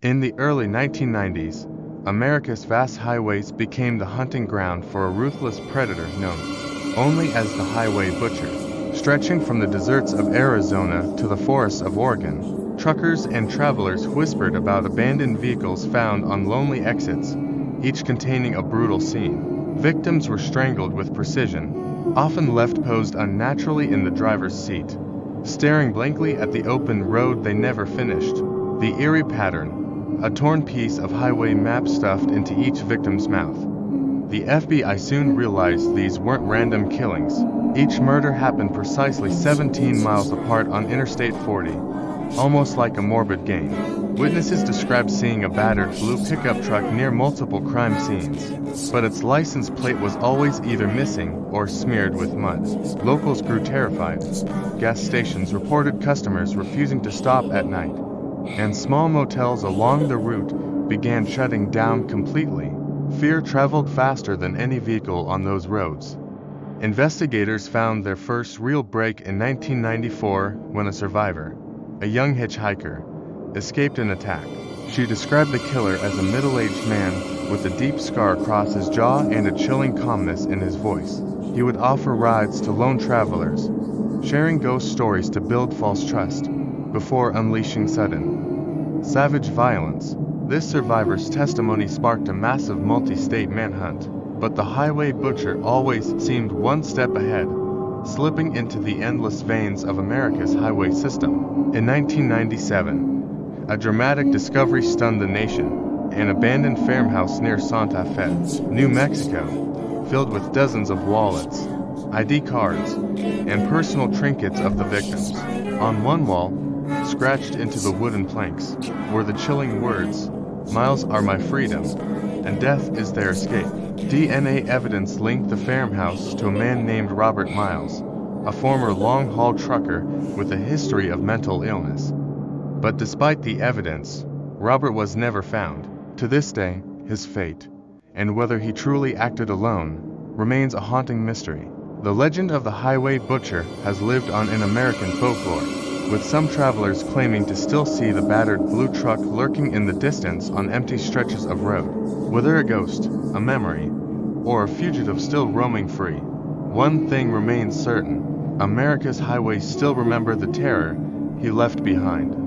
In the early 1990s, America's vast highways became the hunting ground for a ruthless predator known only as the Highway Butcher. Stretching from the deserts of Arizona to the forests of Oregon, truckers and travelers whispered about abandoned vehicles found on lonely exits, each containing a brutal scene. Victims were strangled with precision, often left posed unnaturally in the driver's seat, staring blankly at the open road they never finished. The eerie pattern, a torn piece of highway map stuffed into each victim's mouth. The FBI soon realized these weren't random killings. Each murder happened precisely 17 miles apart on Interstate 40, almost like a morbid game. Witnesses described seeing a battered blue pickup truck near multiple crime scenes, but its license plate was always either missing or smeared with mud. Locals grew terrified. Gas stations reported customers refusing to stop at night, and small motels along the route began shutting down completely. Fear traveled faster than any vehicle on those roads. Investigators found their first real break in 1994 when a survivor, a young hitchhiker, escaped an attack. She described the killer as a middle-aged man with a deep scar across his jaw and a chilling calmness in his voice. He would offer rides to lone travelers, sharing ghost stories to build false trust, before unleashing sudden, savage violence. This survivor's testimony sparked a massive multi-state manhunt, but the Highway Butcher always seemed one step ahead, slipping into the endless veins of America's highway system. In 1997, a dramatic discovery stunned the nation: an abandoned farmhouse near Santa Fe, New Mexico, filled with dozens of wallets, ID cards, and personal trinkets of the victims. On one wall, scratched into the wooden planks, were the chilling words, "Miles are my freedom, and death is their escape." DNA evidence linked the farmhouse to a man named Robert Miles, a former long-haul trucker with a history of mental illness. But despite the evidence, Robert was never found. To this day, his fate, and whether he truly acted alone, remains a haunting mystery. The legend of the Highway Butcher has lived on in American folklore, with some travelers claiming to still see the battered blue truck lurking in the distance on empty stretches of road. Whether a ghost, a memory, or a fugitive still roaming free, one thing remains certain: America's highways still remember the terror he left behind.